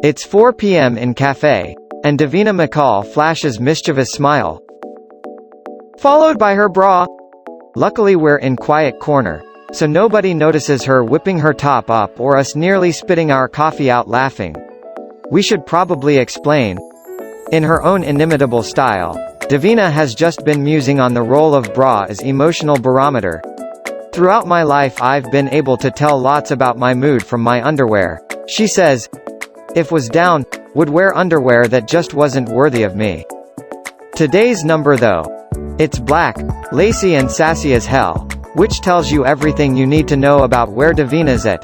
It's 4 p.m. in cafe, and Davina McCall flashes mischievous smile, followed by her bra. Luckily we're in quiet corner, so nobody notices her whipping her top up or us nearly spitting our coffee out laughing. We should probably explain. In her own inimitable style, Davina has just been musing on the role of bra as emotional barometer. Throughout my life I've been able to tell lots about my mood from my underwear. She says, if was down, would wear underwear that just wasn't worthy of me. Today's number though. It's black, lacy and sassy as hell, which tells you everything you need to know about where Davina's at.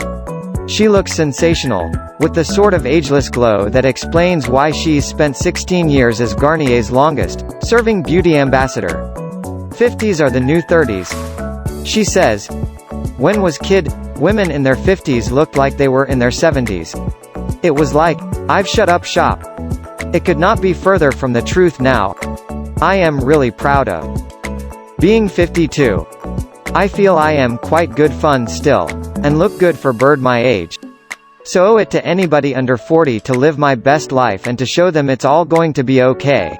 She looks sensational, with the sort of ageless glow that explains why she's spent 16 years as Garnier's longest-serving beauty ambassador. 50s are the new 30s. She says, when was kid, women in their 50s looked like they were in their 70s. It was like, I've shut up shop. It could not be further from the truth now. I am really proud of being 52. I feel I am quite good fun still, and look good for bird my age. So owe it to anybody under 40 to live my best life and to show them it's all going to be okay.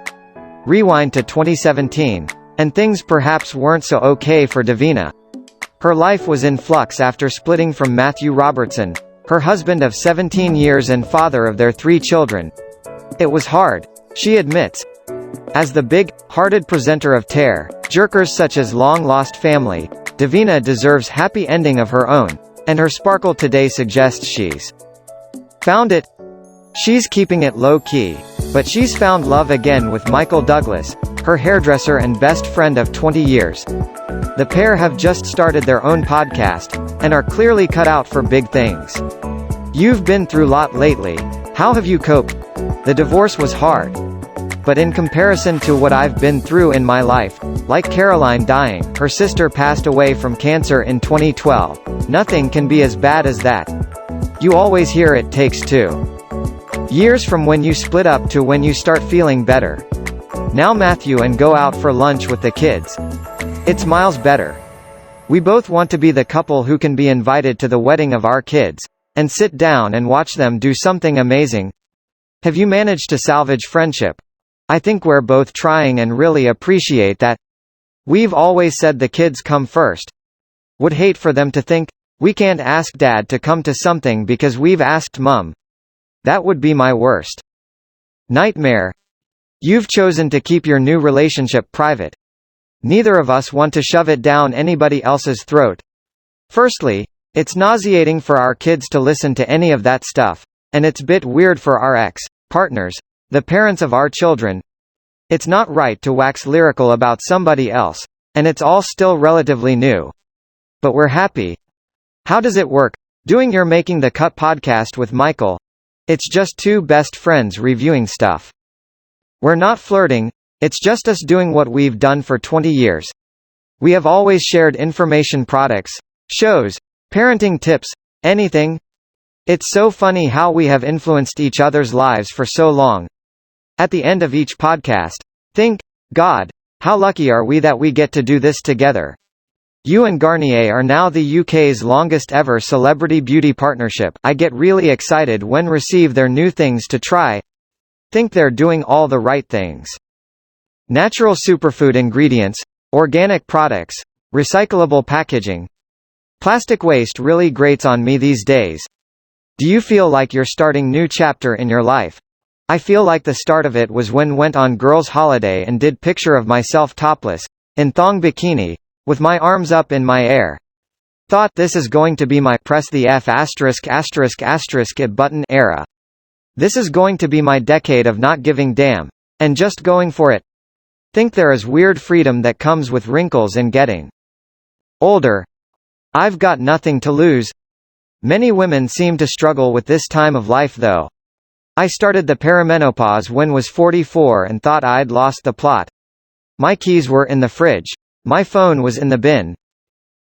Rewind to 2017, and things perhaps weren't so okay for Davina. Her life was in flux after splitting from Matthew Robertson, her husband of 17 years and father of their 3 children. It was hard, she admits. As the big-hearted presenter of tear-jerkers such as Long Lost Family, Davina deserves happy ending of her own, and her sparkle today suggests she's found it. She's keeping it low-key, but she's found love again with Michael Douglas, her hairdresser and best friend of 20 years. The pair have just started their own podcast, and are clearly cut out for big things. You've been through a lot lately. How have you coped? The divorce was hard. But in comparison to what I've been through in my life, like Caroline dying, her sister passed away from cancer in 2012, nothing can be as bad as that. You always hear it takes 2 years from when you split up to when you start feeling better. Now Matthew and go out for lunch with the kids. It's miles better. We both want to be the couple who can be invited to the wedding of our kids, and sit down and watch them do something amazing. Have you managed to salvage friendship? I think we're both trying and really appreciate that. We've always said the kids come first. Would hate for them to think, we can't ask dad to come to something because we've asked mum. That would be my worst nightmare. You've chosen to keep your new relationship private. Neither of us want to shove it down anybody else's throat. Firstly, it's nauseating for our kids to listen to any of that stuff, and it's bit weird for our ex-partners, the parents of our children. It's not right to wax lyrical about somebody else, and it's all still relatively new. But we're happy. How does it work, doing your Making the Cut podcast with Michael? It's just 2 best friends reviewing stuff. We're not flirting, it's just us doing what we've done for 20 years. We have always shared information, products, shows, parenting tips, anything. It's so funny how we have influenced each other's lives for so long. At the end of each podcast, think, God, how lucky are we that we get to do this together. You and Garnier are now the UK's longest ever celebrity beauty partnership. I get really excited when receive their new things to try. Think they're doing all the right things. Natural superfood ingredients, organic products, recyclable packaging. Plastic waste really grates on me these days. Do you feel like you're starting new chapter in your life? I feel like the start of it was when went on girls' holiday and did picture of myself topless, in thong bikini, with my arms up in my air. Thought this is going to be my press the F *** button era. This is going to be my decade of not giving damn, and just going for it. Think there is weird freedom that comes with wrinkles and getting older. I've got nothing to lose. Many women seem to struggle with this time of life though. I started the perimenopause when was 44 and thought I'd lost the plot. My keys were in the fridge. My phone was in the bin.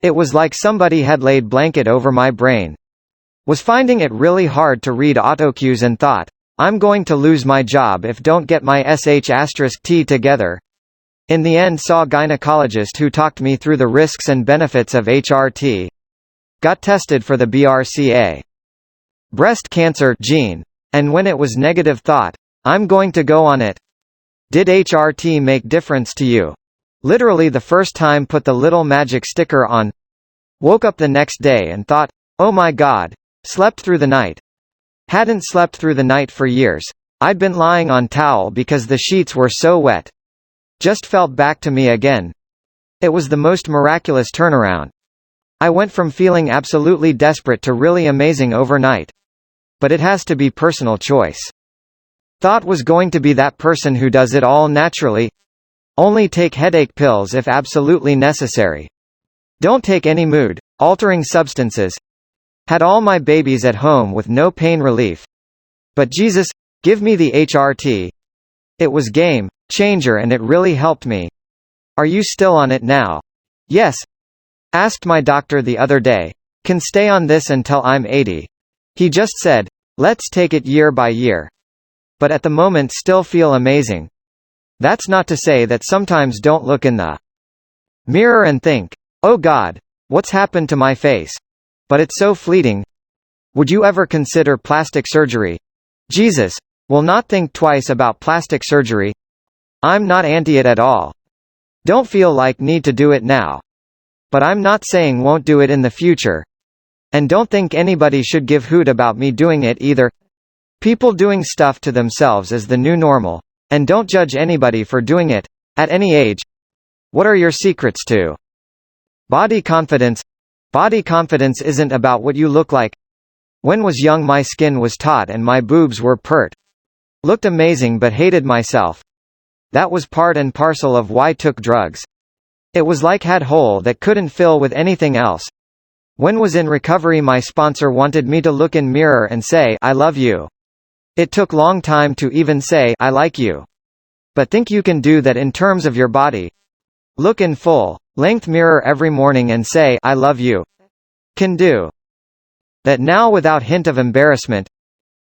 It was like somebody had laid blanket over my brain. Was finding it really hard to read autocues and thought, I'm going to lose my job if don't get my **t together. In the end saw a gynecologist who talked me through the risks and benefits of HRT. Got tested for the BRCA breast cancer gene, And when it was negative thought, I'm going to go on it. Did HRT make difference to you? Literally the first time put the little magic sticker on. Woke up the next day and thought, oh my god. Slept through the night. Hadn't slept through the night for years. I'd been lying on towel because the sheets were so wet. Just felt back to me again. It was the most miraculous turnaround. I went from feeling absolutely desperate to really amazing overnight. But it has to be personal choice. Thought was going to be that person who does it all naturally. Only take headache pills if absolutely necessary. Don't take any mood-altering substances. Had all my babies at home with no pain relief. But Jesus, give me the HRT. It was game changer and it really helped me. Are you still on it now? Yes. Asked my doctor the other day. Can stay on this until I'm 80. He just said, let's take it year by year. But at the moment still feel amazing. That's not to say that sometimes don't look in the mirror and think, oh God, what's happened to my face? But it's so fleeting. Would you ever consider plastic surgery? Jesus will not think twice about plastic surgery. I'm not anti it at all. Don't feel like need to do it now. But I'm not saying won't do it in the future. And don't think anybody should give hoot about me doing it either. People doing stuff to themselves is the new normal. And don't judge anybody for doing it, at any age. What are your secrets to body confidence? Body confidence isn't about what you look like. When was young my skin was taut and my boobs were pert. Looked amazing but hated myself. That was part and parcel of why took drugs. It was like had hole that couldn't fill with anything else. When was in recovery my sponsor wanted me to look in mirror and say, I love you. It took long time to even say, I like you. But think you can do that in terms of your body. Look in full length mirror every morning and say, I love you. Can do that now without hint of embarrassment.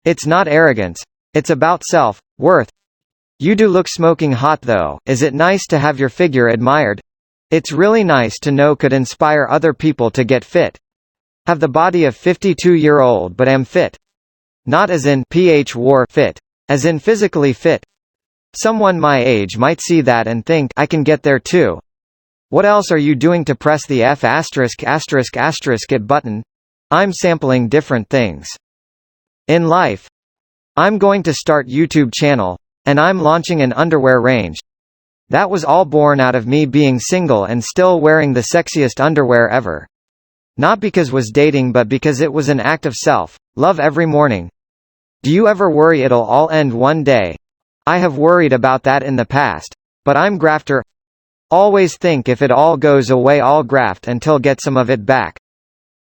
It's not arrogance. It's about self-worth. You do look smoking hot though. Is it nice to have your figure admired? It's really nice to know could inspire other people to get fit. Have the body of 52-year-old but am fit. Not as in PH war fit. As in physically fit. Someone my age might see that and think, I can get there too. What else are you doing to press the F*** it button? I'm sampling different things. In life. I'm going to start YouTube channel. And I'm launching an underwear range. That was all born out of me being single and still wearing the sexiest underwear ever. Not because was dating but because it was an act of self-love every morning. Do you ever worry it'll all end one day? I have worried about that in the past. But I'm grafter. Always think if it all goes away I'll graft until get some of it back.